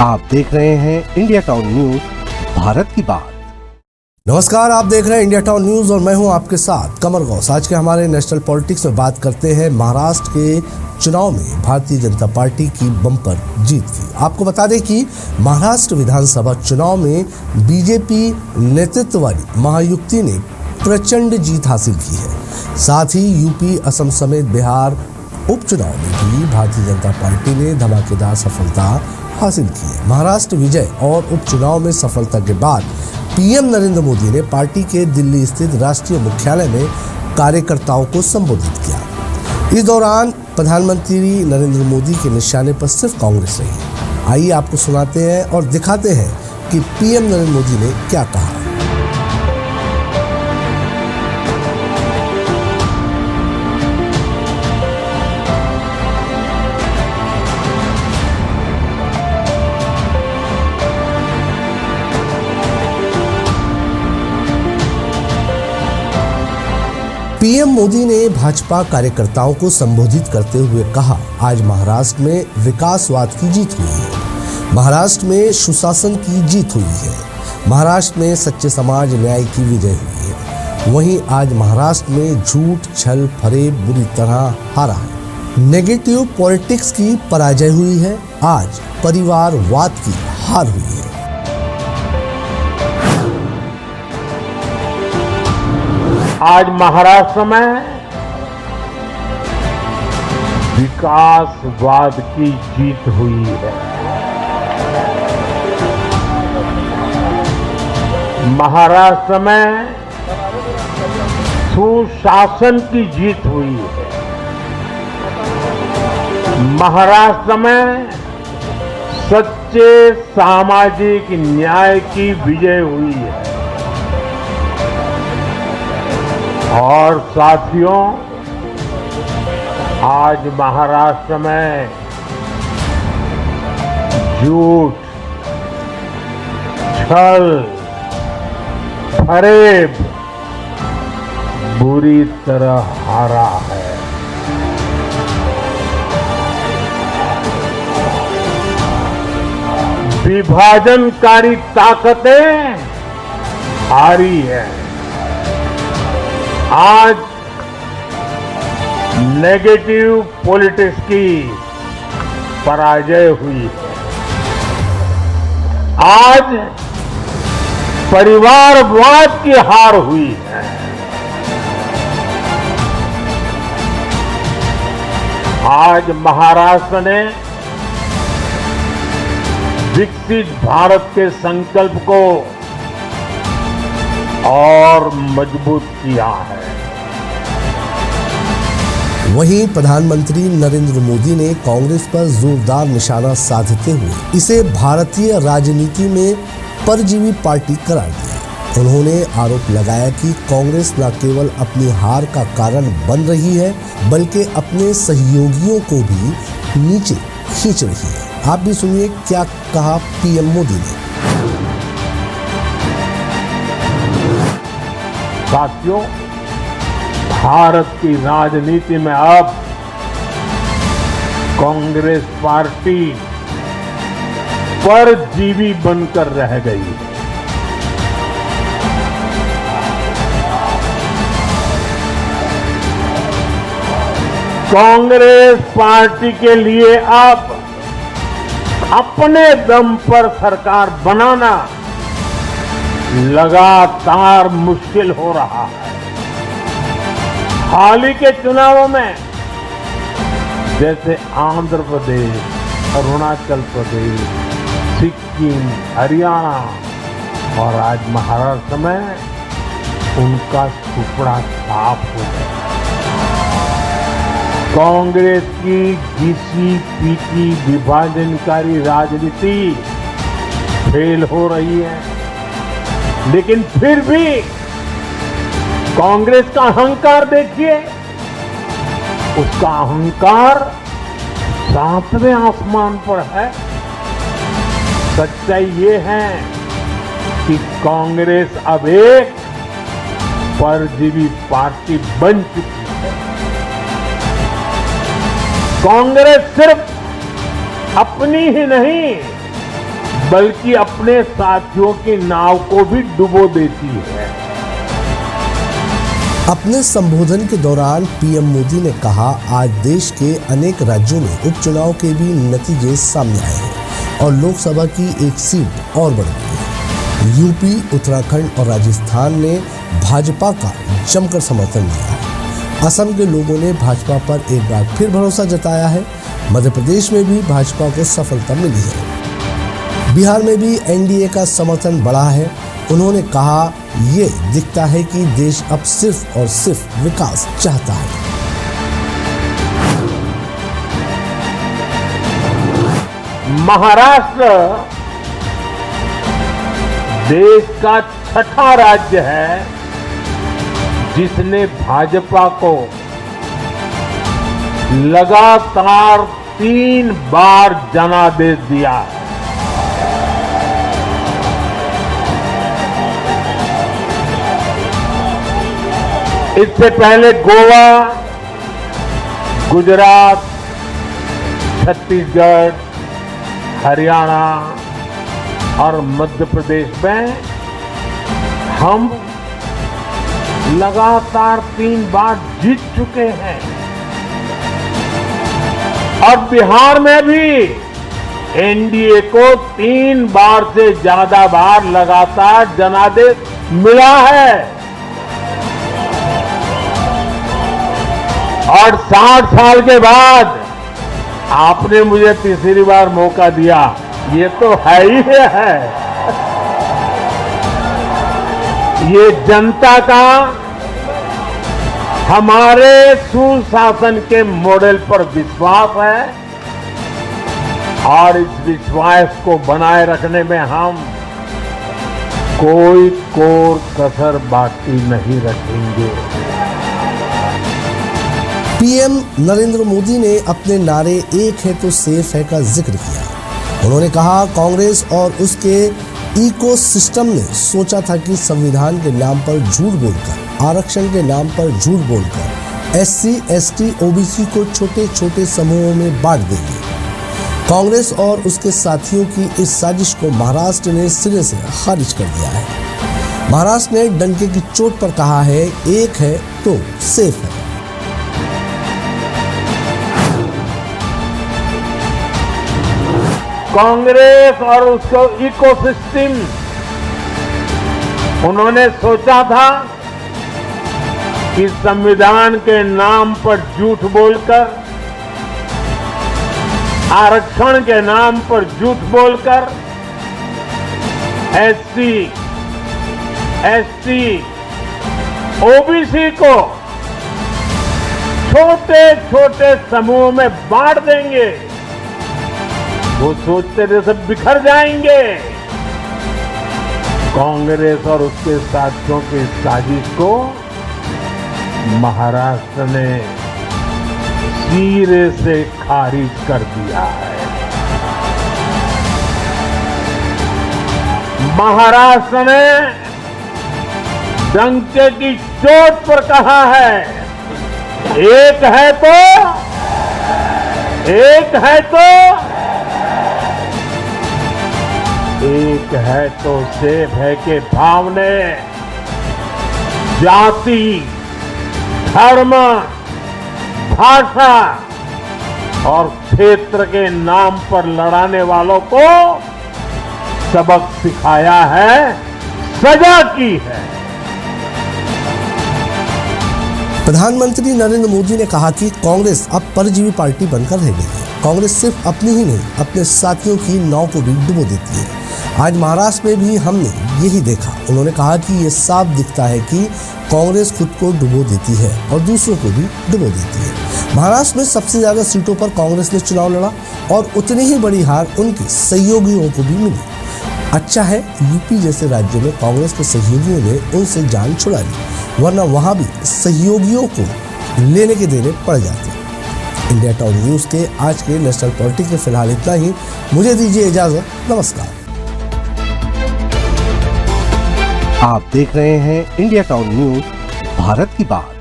आप देख रहे हैं इंडिया टाउन न्यूज, भारत की बात। नमस्कार, आप देख रहे हैं इंडिया टाउन न्यूज और मैं हूं आपके साथ कमर गौस। आज के हमारे नेशनल पॉलिटिक्स में बात करते हैं महाराष्ट्र के चुनाव में भारतीय जनता पार्टी की बम्पर जीत की। आपको बता दें कि महाराष्ट्र विधानसभा चुनाव में बीजेपी नेतृत्व वाली महायुति ने प्रचंड जीत हासिल की है। साथ ही यूपी, असम समेत बिहार उपचुनाव में भी भारतीय जनता पार्टी ने धमाकेदार सफलता हासिल की है। महाराष्ट्र विजय और उपचुनाव में सफलता के बाद पीएम नरेंद्र मोदी ने पार्टी के दिल्ली स्थित राष्ट्रीय मुख्यालय में कार्यकर्ताओं को संबोधित किया। इस दौरान प्रधानमंत्री नरेंद्र मोदी के निशाने पर सिर्फ कांग्रेस रही। आइए आपको सुनाते हैं और दिखाते हैं कि पीएम नरेंद्र मोदी ने क्या कहा। पीएम मोदी ने भाजपा कार्यकर्ताओं को संबोधित करते हुए कहा, आज महाराष्ट्र में विकासवाद की जीत हुई है, महाराष्ट्र में सुशासन की जीत हुई है, महाराष्ट्र में सच्चे समाज न्याय की विजय हुई है। वहीं आज महाराष्ट्र में झूठ, छल, फरेब बुरी तरह हारा है। नेगेटिव पॉलिटिक्स की पराजय हुई है। आज परिवारवाद की हार हुई है। आज महाराष्ट्र में विकासवाद की जीत हुई है। महाराष्ट्र में सुशासन की जीत हुई है। महाराष्ट्र में सच्चे सामाजिक न्याय की विजय हुई है। और साथियों, आज महाराष्ट्र में झूठ, छल, फरेब बुरी तरह हारा है। विभाजनकारी ताकतें हारी हैं। आज नेगेटिव पॉलिटिक्स की पराजय हुई है। आज परिवारवाद की हार हुई है। आज महाराष्ट्र ने विकसित भारत के संकल्प को और मजबूत किया है। वहीं प्रधानमंत्री नरेंद्र मोदी ने कांग्रेस पर जोरदार निशाना साधते हुए इसे भारतीय राजनीति में परजीवी पार्टी करार दिया। उन्होंने आरोप लगाया कि कांग्रेस न केवल अपनी हार का कारण बन रही है, बल्कि अपने सहयोगियों को भी नीचे खींच रही है। आप भी सुनिए क्या कहा पीएम मोदी ने। साथियों, भारत की राजनीति में अब कांग्रेस पार्टी परजीवी बनकर रह गई है। कांग्रेस पार्टी के लिए अब अपने दम पर सरकार बनाना लगातार मुश्किल हो रहा है। हाल ही के चुनावों में जैसे आंध्र प्रदेश, अरुणाचल प्रदेश, सिक्किम, हरियाणा और आज महाराष्ट्र में उनका टुकड़ा साफ हो गया। कांग्रेस की घिसी पीटी विभाजनकारी राजनीति फेल हो रही है, लेकिन फिर भी कांग्रेस का अहंकार देखिए। उसका अहंकार 7वें आसमान पर है। सच्चाई ये है कि कांग्रेस अब एक परजीवी पार्टी बन चुकी है। कांग्रेस सिर्फ अपनी ही नहीं बल्कि अपने साथियों की नाव को भी डुबो देती है। अपने संबोधन के दौरान पीएम मोदी ने कहा, आज देश के अनेक राज्यों में उपचुनाव के भी नतीजे सामने आए हैं और लोकसभा की एक सीट और बढ़ गई है। यूपी, उत्तराखंड और राजस्थान ने भाजपा का जमकर समर्थन दिया है। असम के लोगों ने भाजपा पर एक बार फिर भरोसा जताया है। मध्य प्रदेश में भी भाजपा को सफलता मिली है। बिहार में भी एनडीए का समर्थन बढ़ा है। उन्होंने कहा, ये दिखता है कि देश अब सिर्फ और सिर्फ विकास चाहता है। महाराष्ट्र देश का छठा राज्य है जिसने भाजपा को लगातार 3 बार जनादेश दिया है। इससे पहले गोवा, गुजरात, छत्तीसगढ़, हरियाणा और मध्य प्रदेश में हम लगातार 3 बार जीत चुके हैं और बिहार में भी एनडीए को 3 बार से ज्यादा बार लगातार जनादेश मिला है और 60 साल के बाद आपने मुझे तीसरी बार मौका दिया, ये तो है ही है। ये जनता का हमारे सुशासन के मॉडल पर विश्वास है और इस विश्वास को बनाए रखने में हम कोई कोर कसर बाकी नहीं रखेंगे। पीएम नरेंद्र मोदी ने अपने नारे "एक है तो सेफ है" का जिक्र किया। उन्होंने कहा, कांग्रेस और उसके इकोसिस्टम ने सोचा था कि संविधान के नाम पर झूठ बोलकर, आरक्षण के नाम पर झूठ बोलकर एससी, एसटी, ओबीसी को छोटे छोटे समूहों में बांट देंगे। कांग्रेस और उसके साथियों की इस साजिश को महाराष्ट्र ने सिरे से खारिज कर दिया है। महाराष्ट्र ने डंके की चोट पर कहा है, एक है तो सेफ है। कांग्रेस और उसको इकोसिस्टम, उन्होंने सोचा था कि संविधान के नाम पर झूठ बोलकर, आरक्षण के नाम पर झूठ बोलकर एससी, एसटी, ओबीसी को छोटे छोटे समूहों में बांट देंगे। वो सोचते थे सब बिखर जाएंगे। कांग्रेस और उसके साथियों की साजिश को महाराष्ट्र ने सिरे से खारिज कर दिया है। महाराष्ट्र ने डंके की चोट पर कहा है, एक है तो, एक है तो, एक है तो सेफ है के भाव ने जाति, धर्म, भाषा और क्षेत्र के नाम पर लड़ाने वालों को सबक सिखाया है, सजा की है। प्रधानमंत्री नरेंद्र मोदी ने कहा कि कांग्रेस अब परजीवी पार्टी बनकर रह गई है। कांग्रेस सिर्फ अपनी ही नहीं, अपने साथियों की नाव को भी डुबो देती है। आज महाराष्ट्र में भी हमने यही देखा। उन्होंने कहा कि ये साफ दिखता है कि कांग्रेस खुद को डुबो देती है और दूसरों को भी डुबो देती है। महाराष्ट्र में सबसे ज्यादा सीटों पर कांग्रेस ने चुनाव लड़ा और उतनी ही बड़ी हार उनके सहयोगियों को भी मिली। अच्छा है, यूपी जैसे राज्यों में कांग्रेस के सहयोगियों ने उनसे जान छुड़ा ली, वरना वहां भी सहयोगियों को लेने के देने पड़ जाते। इंडिया टाउन न्यूज़ के आज के नेशनल पॉलिटिक्स में फिलहाल इतना ही। मुझे दीजिए इजाजत। नमस्कार। आप देख रहे हैं इंडिया टाउन न्यूज, भारत की बात।